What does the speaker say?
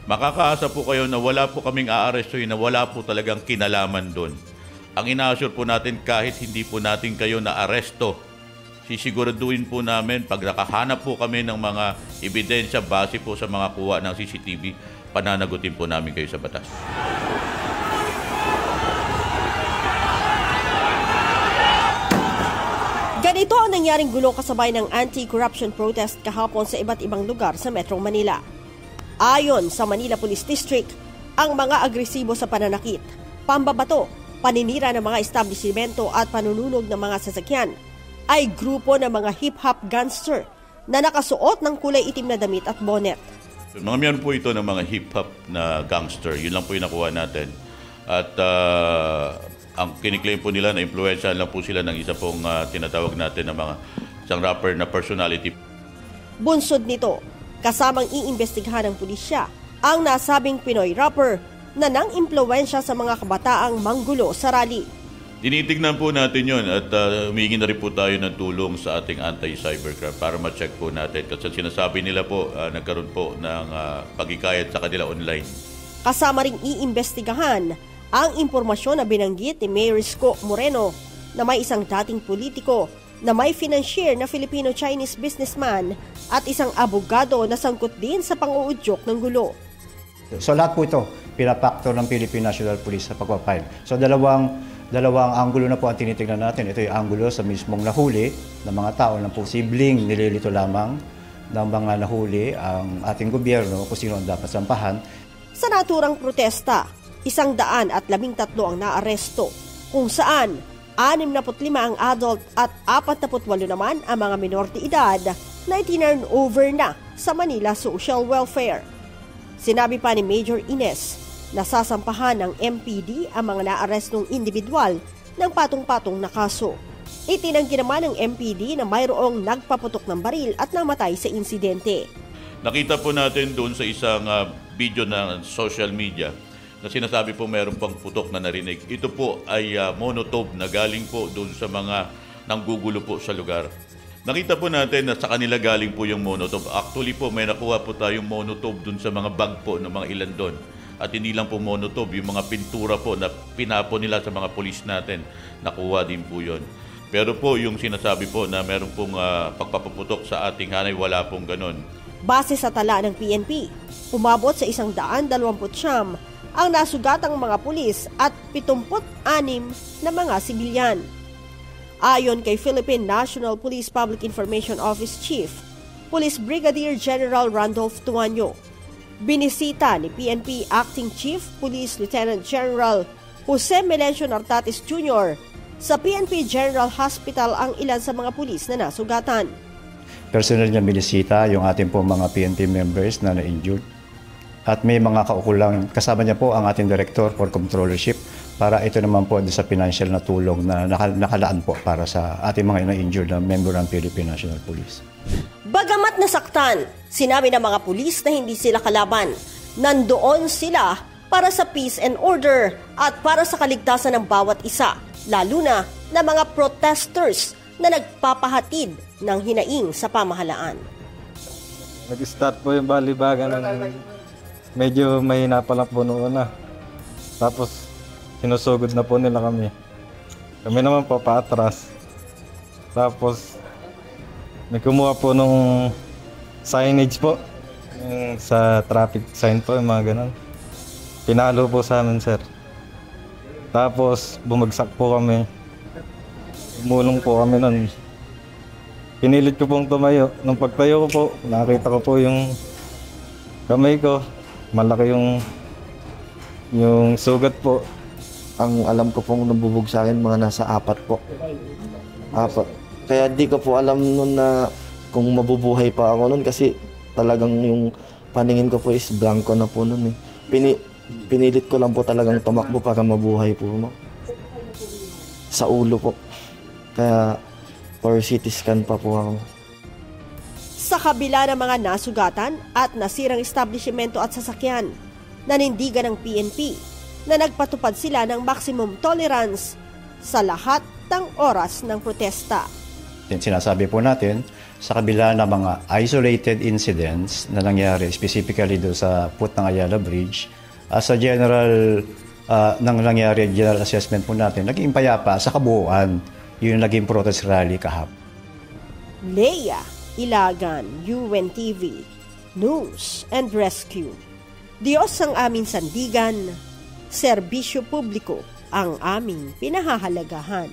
Makakaasa po kayo na wala po kaming aarestuhin, na wala po talagang kinalaman doon. Ang ina-assure po natin, kahit hindi po natin kayo na-aresto, sisiguraduhin po namin pag nakahanap po kami ng mga ebidensya base po sa mga kuha ng CCTV, pananagutin po namin kayo sa batas. Ganito ang nangyaring gulo kasabay ng anti-corruption protest kahapon sa iba't ibang lugar sa Metro Manila. Ayon sa Manila Police District, ang mga agresibo sa pananakit, pambabato, paninira ng mga establishmento at panununog ng mga sasakyan ay grupo ng mga hip-hop gangster na nakasuot ng kulay itim na damit at bonnet. Mga meron po ito ng mga hip-hop na gangster. Yun lang po yung nakuha natin. At ang kiniklaim po nila na influensyahan lang po sila ng isa pong tinatawag natin na isang rapper na personality. Bunsod nito, kasamang iimbestigahan ng pulisya ang nasabing Pinoy rapper na nang-impluwensya sa mga kabataang manggulo sa rally. Tinitignan po natin yun at humingi na rin po tayo ng tulong sa ating anti-cybercrime para ma-check po natin. Kasi sinasabi nila po, nagkaroon po ng pagkikayat sa kanila online. Kasama ring iimbestigahan ang impormasyon na binanggit ni Mayor Isko Moreno na may isang dating politiko na may financier na Filipino-Chinese businessman at isang abogado na sangkot din sa pang-uudyok ng gulo. So lahat po ito, pinapaktor ng Philippine National Police sa pagpapile. So dalawang anggulo na po ang tinitingnan natin. Ito yung anggulo sa mismong nahuli ng mga tao na posibleng nililito lamang ng mga nahuli ang ating gobyerno kung sino ang dapat sampahan. Sa naturang protesta, 113 ang naaresto, kung saan 65 ang adult at 48 naman ang mga minor de edad na itinurn over na sa Manila Social Welfare. Sinabi pa ni Major Ines na sasampahan ng MPD ang mga naarestong individual ng patong-patong na kaso. Itinanggi naman ng MPD na mayroong nagpaputok ng baril at namatay sa insidente. Nakita po natin doon sa isang video na social media na sinasabi po mayroon pang putok na narinig. Ito po ay monotone na galing po doon sa mga nanggugulo po sa lugar. Nakita po natin na sa kanila galing po yung monotone. Actually po may nakuha po tayong monotone doon sa mga bag po ng mga ilan doon. At hindi lang po monotone, yung mga pintura po na pinapo nila sa mga pulis natin, nakuha din po yun. Pero po yung sinasabi po na meron pong pagpapaputok sa ating hanay, wala pong ganon. Base sa tala ng PNP, umabot sa 129 ang nasugatang mga pulis at 76 na mga sibilyan. Ayon kay Philippine National Police Public Information Office Chief, Police Brigadier General Randolph Tuanyo, binisita ni PNP Acting Chief Police Lieutenant General Jose Melencio Nartates Jr. sa PNP General Hospital ang ilan sa mga pulis na nasugatan. Personal niya binisita yung ating po mga PNP members na na-injured. At may mga kaukulang, kasama niya po ang ating Director for Controllership para ito naman po sa financial na tulong na nakalaan po para sa ating mga na-injured na member ng Philippine National Police. Bagamat nasaktan, sinabi ng mga pulis na hindi sila kalaban. Nandoon sila para sa peace and order at para sa kaligtasan ng bawat isa, lalo na ng mga protesters na nagpapahatid ng hinaing sa pamahalaan. Nag-start po yung balibagan ng medyo mahina pa lang po noon na. Tapos sinusugod na po nila kami. Kami naman po paatras. Tapos may kumuha po nung signage po. Yung sa traffic sign po, yung mga ganun. Pinalo po sa amin, sir. Tapos bumagsak po kami. Umulong po kami nun. Pinilit ko pong tumayo. Nung pagtayo ko po, nakita ko po yung kamay ko. Malaki yung sugat po. Ang alam ko pong nabubog sa akin, mga nasa 4 po. 4. Kaya di ko po alam nun na kung mabubuhay pa ako nun kasi talagang yung paningin ko po is blanco na po nun eh. Pinilit ko lang po talagang tumakbo para mabuhay po. No? Sa ulo po. Kaya for CT scan pa po ako. Sa kabila ng mga nasugatan at nasirang establishmento at sasakyan, nanindigan ng PNP na nagpatupad sila ng maximum tolerance sa lahat ng oras ng protesta. Sinasabi po natin sa kabila ng mga isolated incidents na nangyari specifically doon sa foot ng Ayala Bridge, as a general nang nangyari general assessment po natin, naging payapa sa kabuuan yung naging protest rally kahapon. Leia Ilagan, UNTV, News and Rescue. Diyos ang aming sandigan, serbisyo publiko ang aming pinahahalagahan.